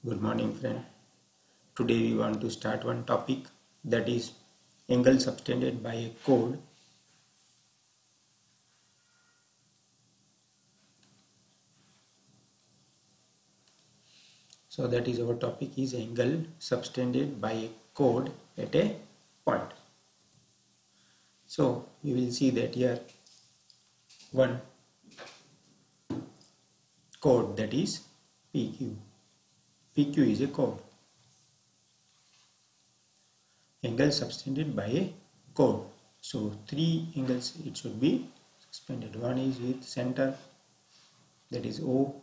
Good morning, friend. Today we want to start one topic, that is angle subtended by a chord. So that is our topic is angle subtended by a chord at a point. So we will see that here one chord, that is PQ. PQ is a chord. Angle subtended by a chord. So three angles it should be suspended. One is with center, that is O,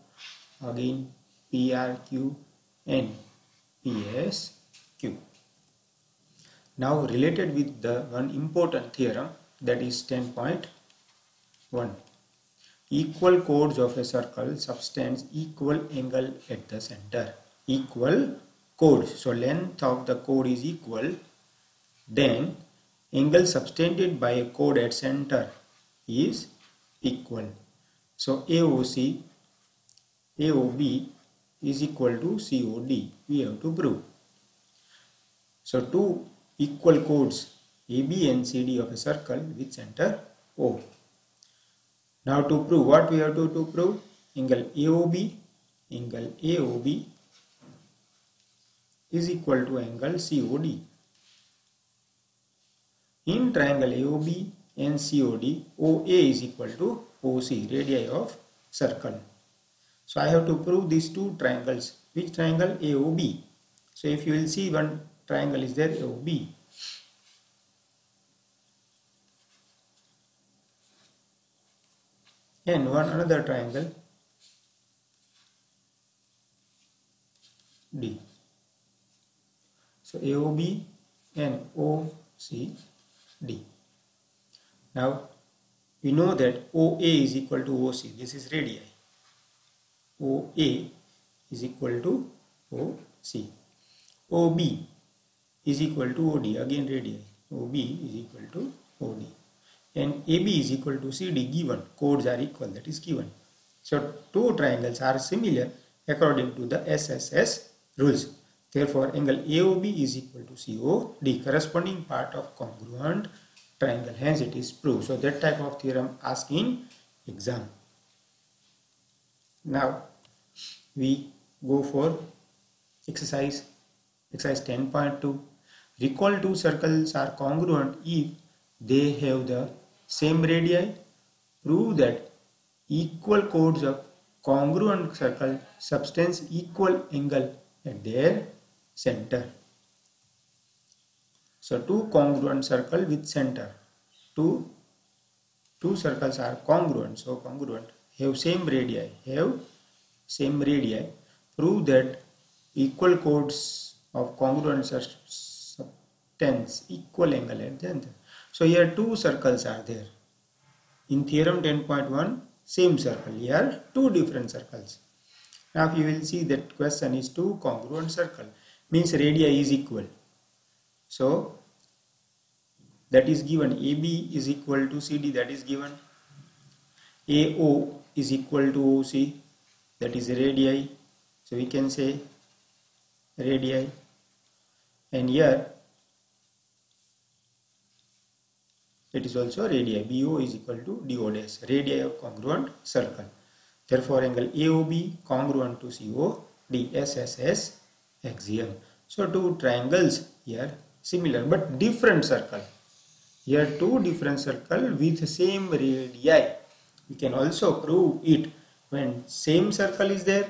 again PRQ and PSQ. Now related with the one important theorem, that is 10.1. Equal chords of a circle subtends equal angle at the center. Equal chords. So length of the chord is equal. Then angle subtended by a chord at center is equal. So AOC, AOB is equal to COD. We have to prove. So two equal chords AB and CD of a circle with center O. Now to prove, what we have to prove? Angle AOB is equal to angle COD. In triangle AOB and COD, OA is equal to OC, radii of circle. So I have to prove these two triangles. Which triangle? AOB. So if you will see, one triangle is there, AOB. And one another triangle, D. So AOB and OCD. Now we know that OA is equal to OC. This is radii. OA is equal to OC. OB is equal to OD. Again radii. OB is equal to OD. And AB is equal to CD given. Chords are equal, that is given. So two triangles are similar according to the SSS rules. Therefore angle AOB is equal to COD, corresponding part of congruent triangle. Hence it is proved. So that type of theorem asked in exam. Now we go for exercise 10.2. Recall two circles are congruent if they have the same radii. Prove that equal chords of congruent circle subtends equal angle at their center. So two congruent circle with center. Two circles are congruent. So congruent, have same radii. Prove that equal chords of congruent subtends equal angle at the center. So here two circles are there. In theorem 10.1, same circle. Here two different circles. Now if you will see that question is two congruent circle, means radii is equal. So that is given. AB is equal to CD, that is given. AO is equal to OC, that is radii. So we can say radii. And here it is also radii. BO is equal to DO dash, radii of congruent circle. Therefore angle AOB congruent to COD, SSS axiom. So two triangles here similar but different circle. Here two different circle with same radii. We can also prove it when same circle is there,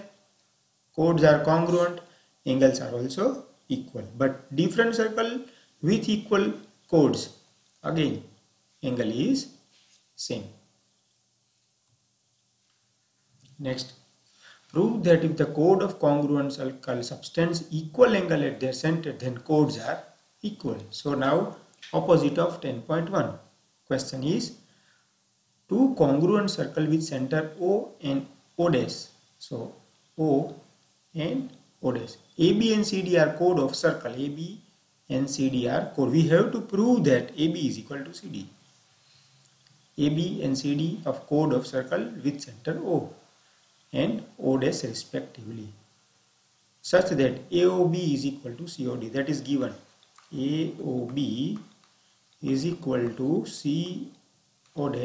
chords are congruent, angles are also equal. But different circle with equal chords, again angle is same. Next, prove that if the chord of congruent circle subtends equal angle at their center, then chords are equal. So now opposite of 10.1. Question is two congruent circle with center O and O dash. So O and O dash. AB and CD are chord of circle. AB and CD are chord. We have to prove that AB is equal to CD. AB and CD of chord of circle with center O and O dash respectively. such that AOB is equal to COD, that is given. AOB is equal to COD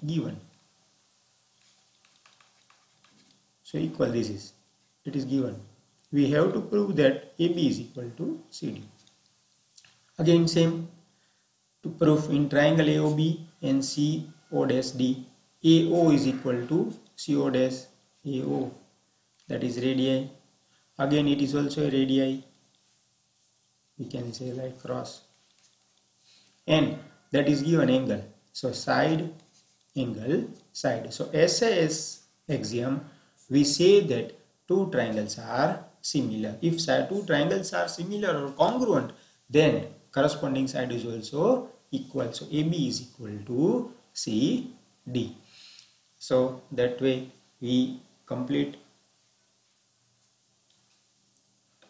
given. So equal, this is, it is given. We have to prove that AB is equal to CD. Again same, to prove in triangle AOB and COD, AO is equal to COD AO, that is radii. Again it is also a radii, we can say like cross, and that is given angle. So side, angle, side. So SAS axiom, we say that two triangles are similar. If two triangles are similar or congruent, then corresponding side is also equal. So AB is equal to CD. So that way we complete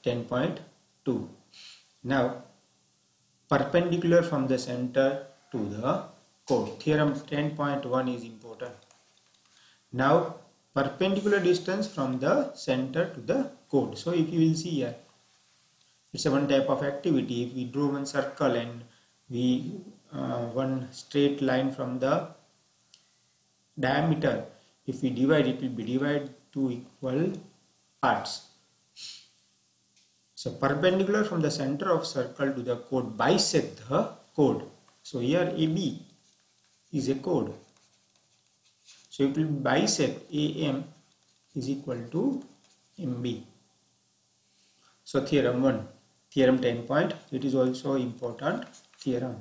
10.2. Now perpendicular from the center to the chord. Theorem 10.1 is important. Now perpendicular distance from the center to the chord. So if you will see here, it's a one type of activity. If we draw one circle and we one straight line from the diameter, if we divide, it will be divided to equal parts. So perpendicular from the center of circle to the chord bisect the chord. So here AB is a chord. So it will bisect AM is equal to MB. So theorem 1. Theorem 10. It is also important. Theorem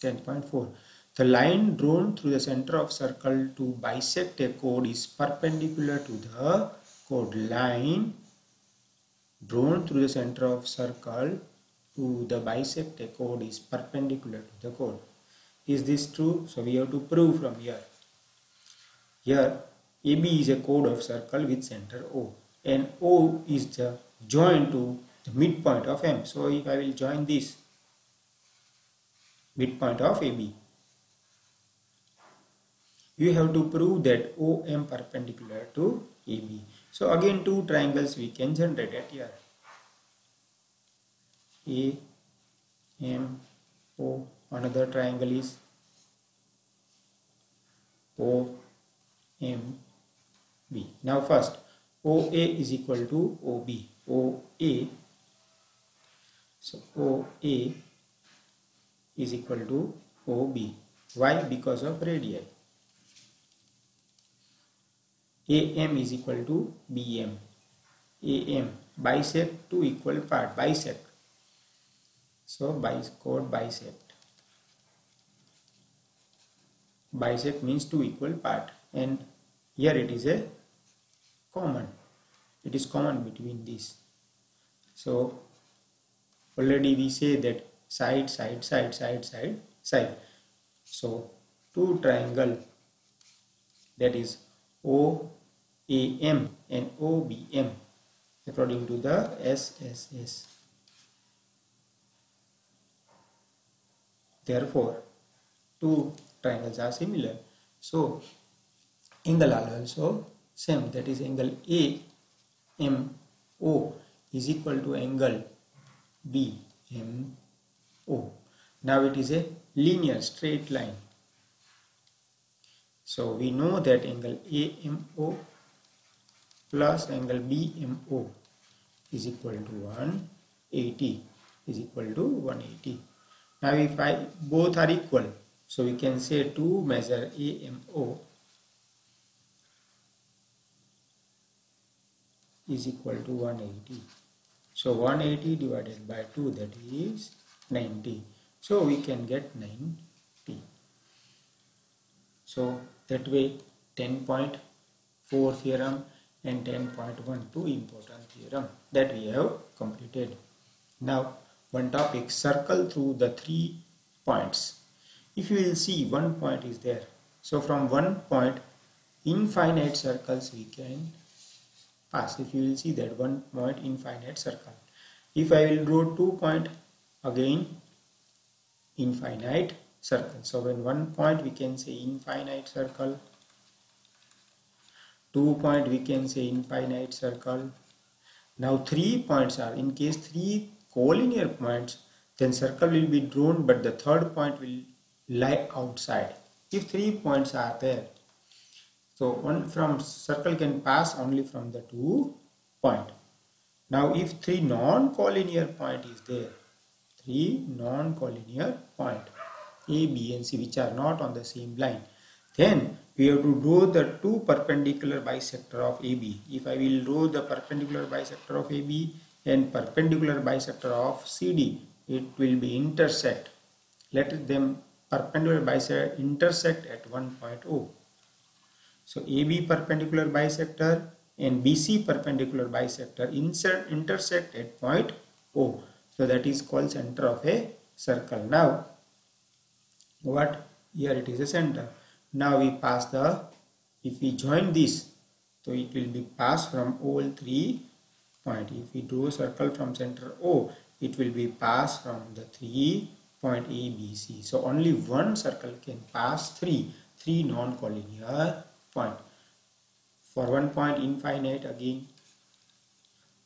10.4. The line drawn through the center of circle to bisect a chord is perpendicular to the chord. Line drawn through the center of circle to the bisect a chord is perpendicular to the chord. Is this true? So we have to prove from here. Here AB is a chord of circle with center O, and O is the join to the midpoint of M. So if I will join this midpoint of AB, you have to prove that OM perpendicular to AB. So again two triangles we can generate it here. AMO, another triangle is OMB. Now first OA is equal to OB. OA, so OA is equal to OB. Why? Because of radii. AM is equal to BM. AM, bisect two equal part, bisect. So chord bisect. Bisect means two equal part, and here it is a common. It is common between these. So already we say that side, side, side, side, side, side. So two triangle, that is OAM and OBM according to the SSS. Therefore two triangles are similar. So angle are also same, that is angle AMO is equal to angle BMO. Now it is a linear straight line. So we know that angle AMO plus angle BMO is equal to 180, is equal to 180. Now if both are equal, so we can say to measure AMO is equal to 180. So 180 divided by 2, that is 90. So we can get 90. So that way 10.4 theorem and 10.1, two important theorem that we have completed. Now one topic, circle through the 3 points. If you will see, one point is there. So from one point, infinite circles we can pass. If you will see that one point, infinite circle. If I will draw 2 points, again infinite circle. So when 1 point we can say infinite circle, 2 point we can say infinite circle. Now 3 points are, in case 3 collinear points, then circle will be drawn but the third point will lie outside. If 3 points are there, so one from circle can pass only from the 2 point. Now if 3 non-collinear point is there, 3 non-collinear point A, B and C which are not on the same line, then we have to draw the two perpendicular bisector of AB. If I will draw the perpendicular bisector of AB and perpendicular bisector of CD, it will be intersect. Let them perpendicular bisector intersect at one point O. So AB perpendicular bisector and BC perpendicular bisector intersect at point O. So that is called center of a circle. Now what? Here it is a center. Now we pass the, if we join this, so it will be passed from all 3 points. If we draw a circle from center O, it will be passed from the 3 point A, B, C. So only one circle can pass three non-collinear point. For 1 point infinite again,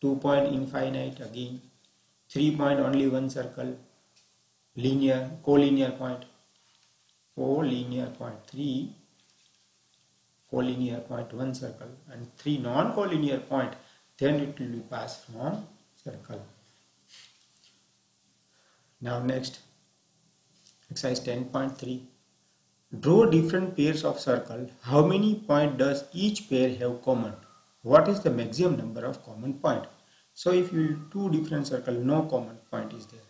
2 point infinite again, 3 point only one circle, linear, collinear point, collinear point, 3 collinear point, one circle, and 3 non-collinear point, then it will be passed from circle. Now next, exercise 10.3. Draw different pairs of circle. How many points does each pair have common? What is the maximum number of common point? So if you two different circle, no common point is there.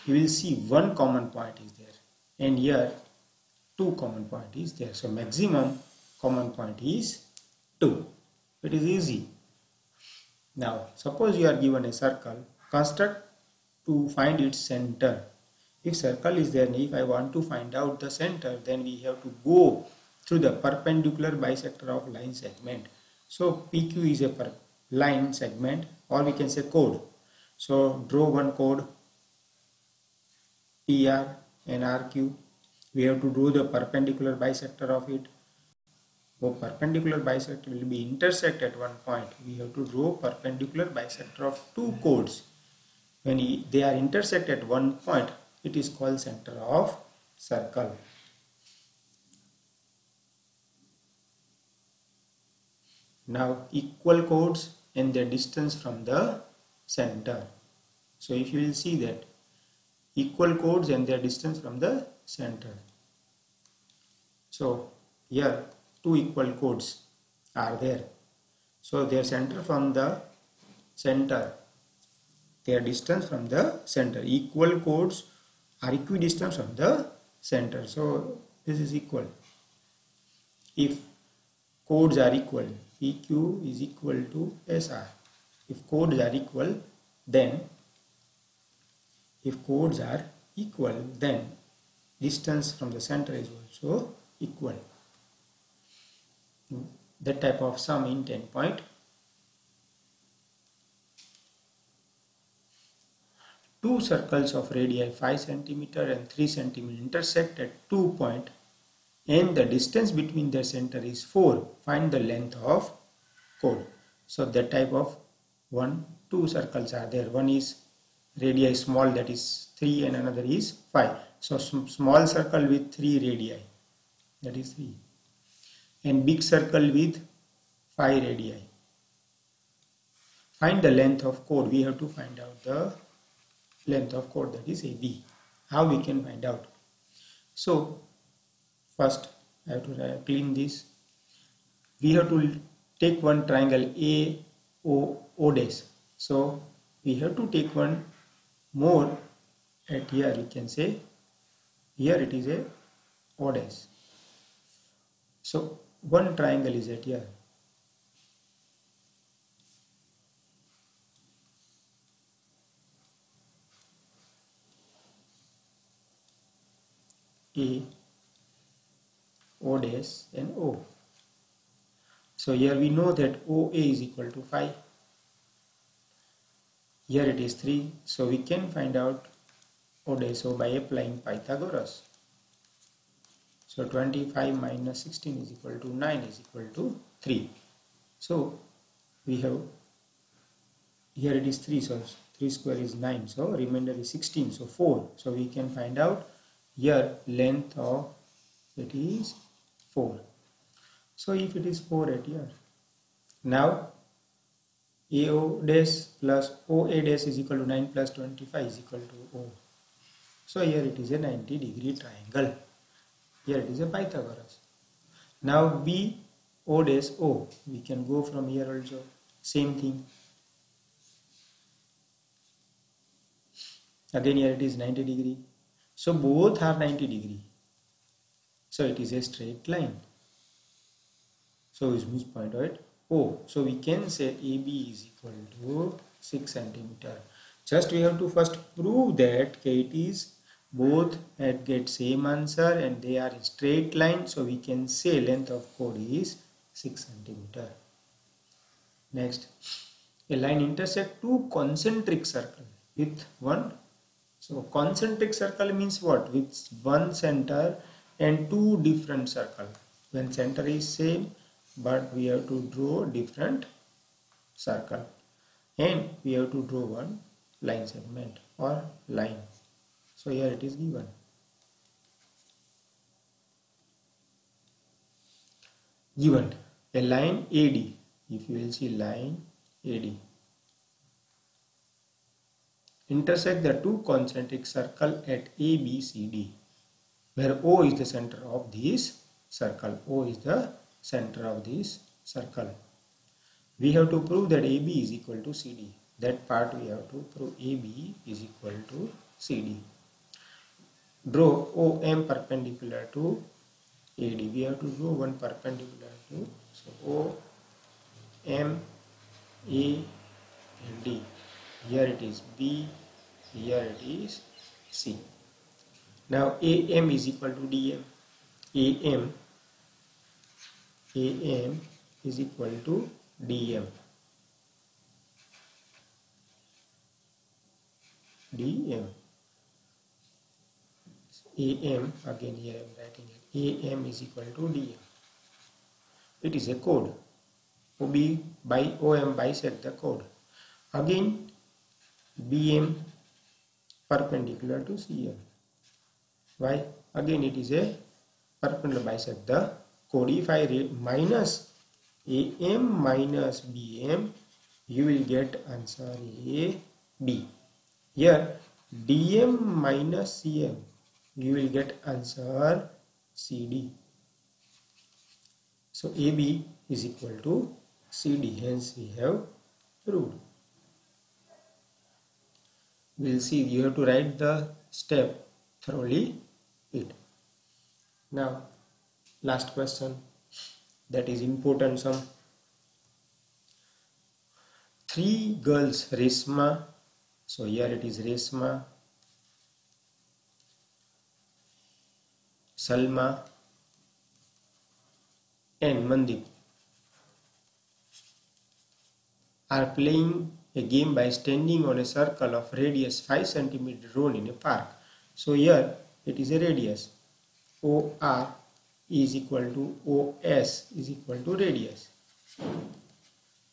You will see one common point is there, and here two common point is there. So maximum common point is 2. It is easy. Now suppose you are given a circle, construct to find its center. If circle is there, if I want to find out the center, then we have to go through the perpendicular bisector of line segment. So PQ is a line segment, or we can say chord. So draw one chord PR and RQ. We have to draw the perpendicular bisector of it. So perpendicular bisector will be intersect at one point. We have to draw perpendicular bisector of two chords. When they are intersect at one point, it is called center of circle. Now equal chords and their distance from the center. So if you will see that equal chords and their distance from the center. So here two equal chords are there. So their center from the center, their distance from the center. Equal chords are equidistant from the center. So this is equal. If chords are equal, PQ is equal to SR. If chords are equal, then distance from the center is also equal. That type of sum in 10 point. Two circles of radii 5 cm and 3 cm intersect at 2 points and the distance between their center is 4. Find the length of chord. So that type of two circles are there. One is radii small, that is 3, and another is 5. So small circle with 3 radii, that is 3, and big circle with 5 radii. Find the length of chord. We have to find out the length of chord, that is AB. How we can find out? So first I have to clean this. We have to take one triangle AO dash. So we have to take one more at here. We can say here it is a O dash. So one triangle is at here. A, O dash and O. So here we know that OA is equal to 5. Here it is 3. So we can find out O dash O by applying Pythagoras. So 25 minus 16 is equal to 9 is equal to 3. So we have here it is 3, so 3 square is 9, so remainder is 16, so 4. So we can find out here length of it is 4. So if it is 4 at here, now AO dash plus OA dash is equal to 9 plus 25 is equal to O. So here it is a 90-degree triangle. Here it is a Pythagoras. Now BO dash O, we can go from here also, same thing. Again here it is 90 degree. So both are 90 degree. So it is a straight line. So which point at O. So we can say AB is equal to 6 centimeter. Just we have to first prove that it is both get same answer and they are in straight line. So we can say length of chord is 6 centimeter. Next, a line intersect two concentric circle with one. So concentric circle means what? With one center and two different circle. When center is same, but we have to draw different circle, and we have to draw one line segment or line. So here it is given. Given a line AD. If you will see line AD intersect the two concentric circle at ABCD, where O is the center of this circle. O is the center of this circle. We have to prove that AB is equal to CD. That part we have to prove. AB is equal to CD. Draw OM perpendicular to AD. We have to draw one perpendicular to, so OM, A and D. Here it is B, here it is C. Now AM is equal to DM. AM is equal to DM. AM, again here I am writing it. AM is equal to DM. It is a chord. OB by OM bisect the chord. Again BM perpendicular to CM. Why? Again it is a perpendicular bisect the chord. If I minus AM minus BM, you will get answer AB. Here DM minus CM, you will get answer CD. So AB is equal to CD. Hence we have proved. We will see, you have to write the step thoroughly it. Now last question, that is important sum. Three girls, Reshma, so here it is Reshma, Salma and Mandeep, are playing a game by standing on a circle of radius 5 cm drawn in a park. So here it is a radius. OR is equal to OS is equal to radius.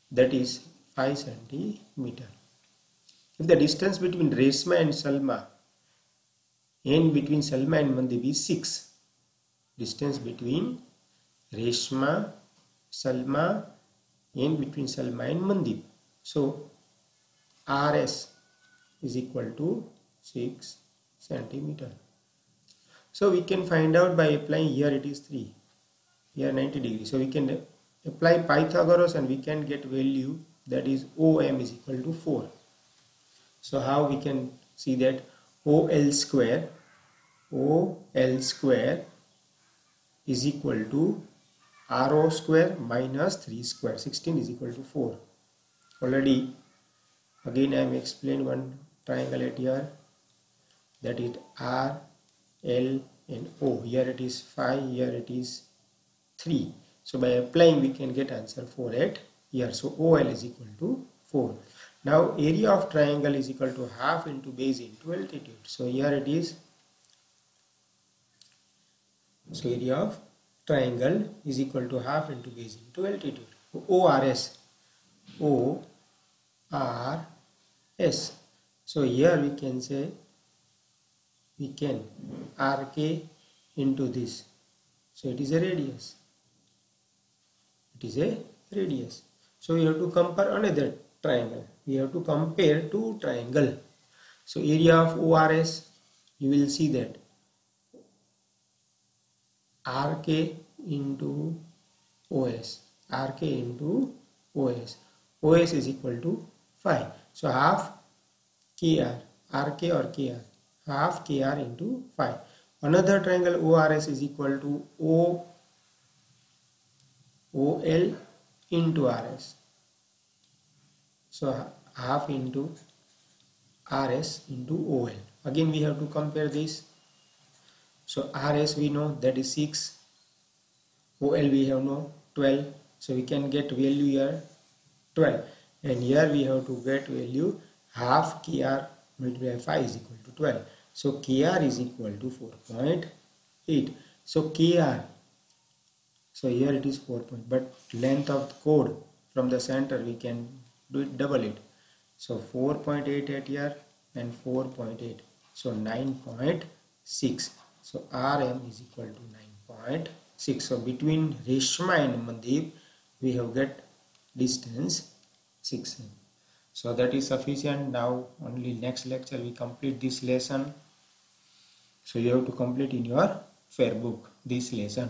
That is 5 cm. If the distance between Reshma and Salma and between Salma and Mandeep is 6, distance between Reshma, Salma and between Salma and Mandeep. So RS is equal to 6 cm. So we can find out by applying, here it is 3, here 90 degrees. So we can apply Pythagoras and we can get value, that is OM is equal to 4. So how we can see that? OL square is equal to RO square minus 3 square. 16 is equal to 4. Already again I am explained one triangle at here, that is R, L and O. Here it is 5, here it is 3. So by applying we can get answer 4 at here. So OL is equal to 4. Now area of triangle is equal to half into base into altitude. So here it is. So area of triangle is equal to half into base into altitude. ORS RS. So here we can say RK into this. So it is a radius. It is a radius. So we have to compare another triangle. We have to compare two triangles. So area of ORS, you will see that RK into OS. RK into OS. OS is equal to 5. So half KR. RK or KR. Half KR into 5. Another triangle ORS is equal to OL into RS. So half into RS into OL. Again we have to compare this. So RS we know that is 6. OL we have no 12. So we can get value here 12. And here we have to get value half KR multiplied by 5 is equal to 12. So KR is equal to 4.8. So KR. So here it is 4 point. But length of the chord from the center we can do it, double it. So 4.8 at here and 4.8. So 9.6. So RM is equal to 9.6. So between Reshma and Mandeep we have get distance 6. So that is sufficient. Now only next lecture we complete this lesson. So you have to complete in your fair book this lesson.